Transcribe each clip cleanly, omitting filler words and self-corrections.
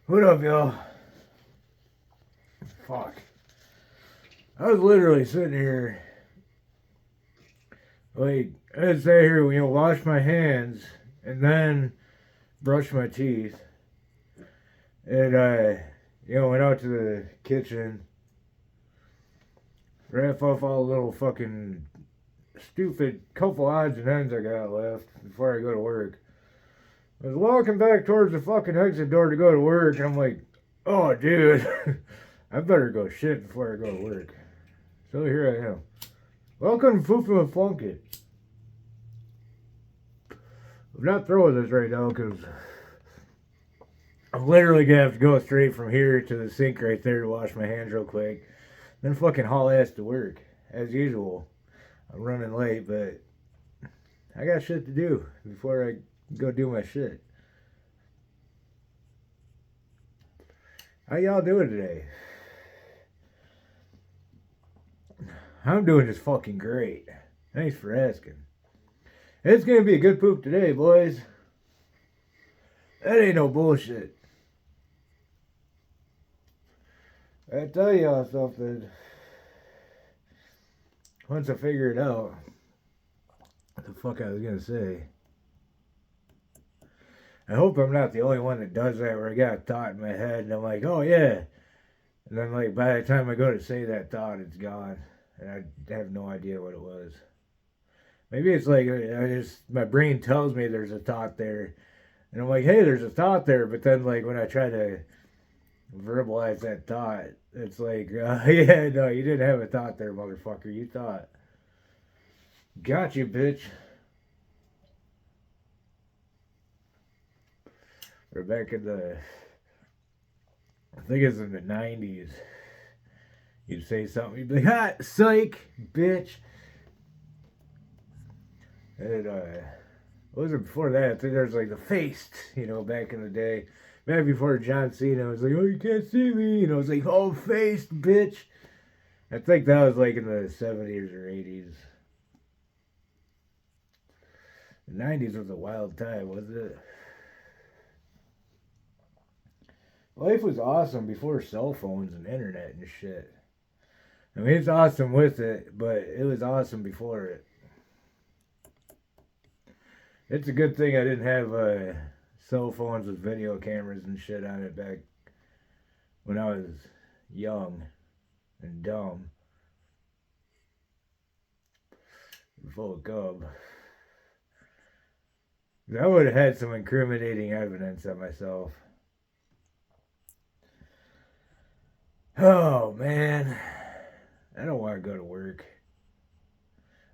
What up, y'all? Fuck. I was literally sitting here, like, I'd say here, wash my hands and then brush my teeth. And went out to the kitchen, wrap off all the little fucking stupid couple odds and ends I got left before I go to work. I was walking back towards the fucking exit door to go to work, and I'm like, oh, dude, I better go shit before I go to work. So here I am. Welcome to Fufu and Plunkett. I'm not throwing this right now because I'm literally gonna have to go straight from here to the sink right there to wash my hands real quick. Then fucking haul ass to work. As usual. I'm running late, but I got shit to do before I go do my shit. How y'all doing today? I'm doing just fucking great. Thanks for asking. It's gonna be a good poop today, boys. That ain't no bullshit. I tell y'all something. Once I figure it out, what the fuck I was gonna say. I hope I'm not the only one that does that where I got a thought in my head and I'm like, oh yeah. And then like by the time I go to say that thought, it's gone. And I have no idea what it was. Maybe it's like my brain tells me there's a thought there. And I'm like, hey, there's a thought there. But then like when I try to verbalize that thought, it's like, yeah, no, you didn't have a thought there, motherfucker. You thought. Got you, bitch. We're back in I think it's in the 90s. You'd say something, you'd be like, ha, psych, bitch. And, what was it before that? I think there was like the Faced, back in the day. Back before John Cena was like, oh, you can't see me. It was like, oh, Faced, bitch. I think that was like in the 70s or 80s. The 90s was a wild time, wasn't it? Life was awesome before cell phones and internet and shit. I mean, it's awesome with it, but it was awesome before it. It's a good thing I didn't have cell phones with video cameras and shit on it back when I was young and dumb. Full of gub. I would have had some incriminating evidence of myself. Oh, man. I don't want to go to work.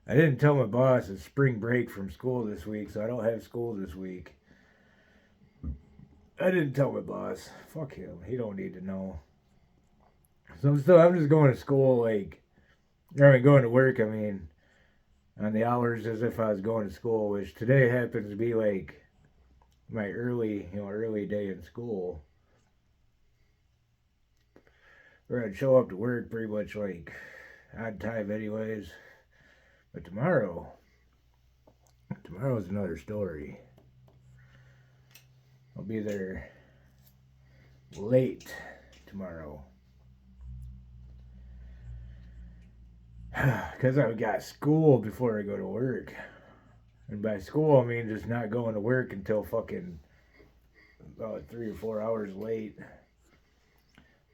I didn't tell my boss it's spring break from school this week, so I don't have school this week. I didn't tell my boss. Fuck him. He don't need to know. So I'm just going to school going to work, on the hours as if I was going to school, which today happens to be like my early day in school. Where I'd show up to work pretty much like odd time anyways. But tomorrow's another story. I'll be there late tomorrow. Because I've got school before I go to work. And by school, I mean just not going to work until fucking about 3 or 4 hours late.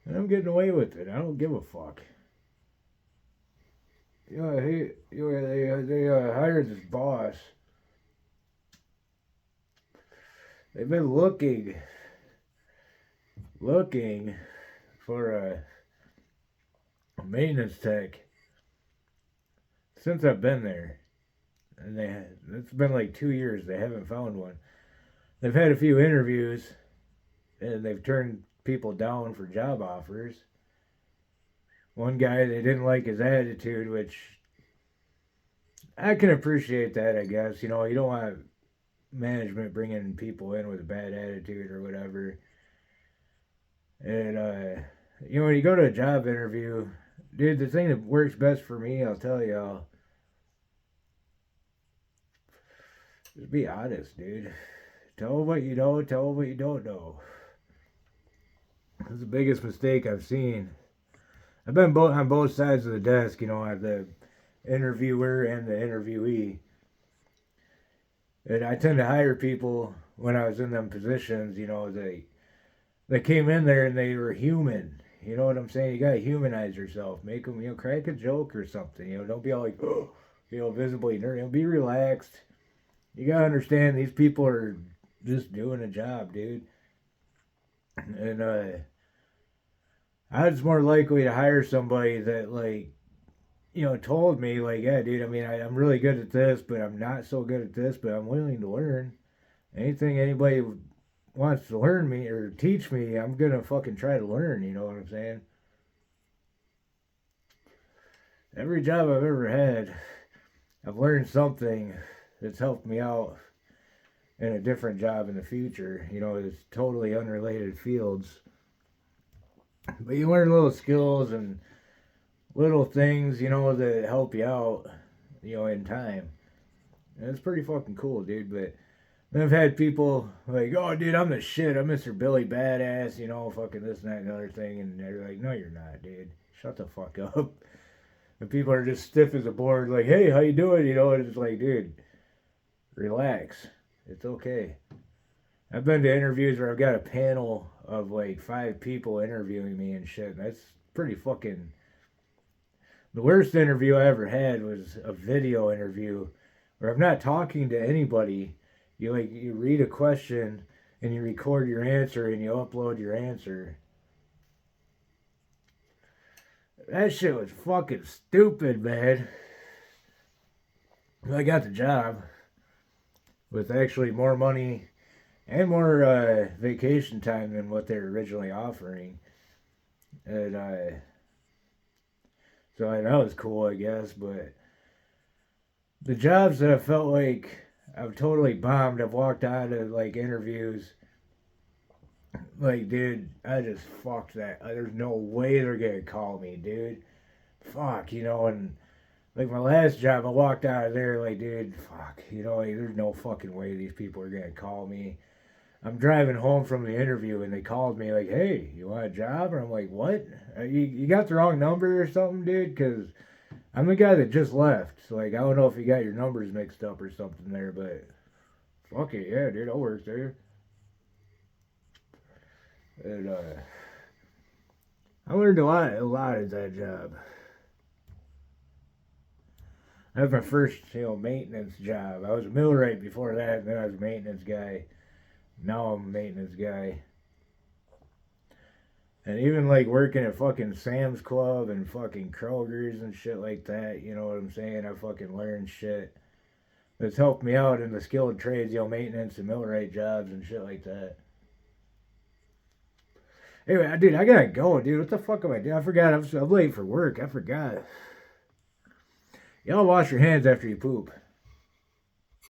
And I'm getting away with it. I don't give a fuck. They hired this boss. They've been looking for a maintenance tech since I've been there. And it's been like 2 years. They haven't found one. They've had a few interviews, and they've turned people down for job offers. One guy, they didn't like his attitude, which I can appreciate that, I guess. You don't want management bringing people in with a bad attitude or whatever. And, when you go to a job interview, dude, the thing that works best for me, I'll tell y'all, just be honest, dude. Tell them what you know, tell them what you don't know. It's the biggest mistake I've seen. I've been both on both sides of the desk, at the interviewer and the interviewee. And I tend to hire people when I was in them positions, they came in there and they were human. You know what I'm saying? You gotta humanize yourself. Make them, crack a joke or something. Don't be all like, oh, visibly nervous. Be relaxed. You gotta understand these people are just doing a job, dude. And I was more likely to hire somebody that told me like, yeah, dude. I mean, I'm really good at this, but I'm not so good at this. But I'm willing to learn. Anything anybody wants to learn me or teach me, I'm gonna fucking try to learn. You know what I'm saying? Every job I've ever had, I've learned something that's helped me out in a different job in the future. It's totally unrelated fields, but you learn little skills and little things, that help you out, in time. And it's pretty fucking cool, dude. But I've had people like, oh, dude, I'm the shit. I'm Mr. Billy Badass, fucking this and that and other thing. And they're like, no, you're not, dude. Shut the fuck up. And people are just stiff as a board, like, hey, how you doing? And it's like, dude, relax. It's okay. I've been to interviews where I've got a panel of like 5 people interviewing me and shit. And that's pretty fucking. The worst interview I ever had was a video interview where I'm not talking to anybody. You read a question and you record your answer and you upload your answer. That shit was fucking stupid, man. I got the job with actually more money and more vacation time than what they were originally offering. And so that was cool, I guess. But the jobs that I felt like I've totally bombed, I've walked out of like interviews. Like, dude, I just fucked that. There's no way they're gonna call me, dude. Fuck, and like my last job, I walked out of there like, dude, fuck, like there's no fucking way these people are gonna call me. I'm driving home from the interview and they called me like, hey, you want a job? And I'm like, what? You got the wrong number or something, dude? Because I'm the guy that just left. So, like, I don't know if you got your numbers mixed up or something there, but fuck it, yeah, dude, I'll work there. And I learned a lot at that job. That was my first, maintenance job. I was a millwright before that, and then I was a maintenance guy. Now I'm a maintenance guy. And even like working at fucking Sam's Club and fucking Kroger's and shit like that, you know what I'm saying? I fucking learned shit that's helped me out in the skilled trades, maintenance and millwright jobs and shit like that. Anyway, dude, I gotta go, dude. What the fuck am I doing? I forgot. I'm late for work. I forgot. Y'all wash your hands after you poop.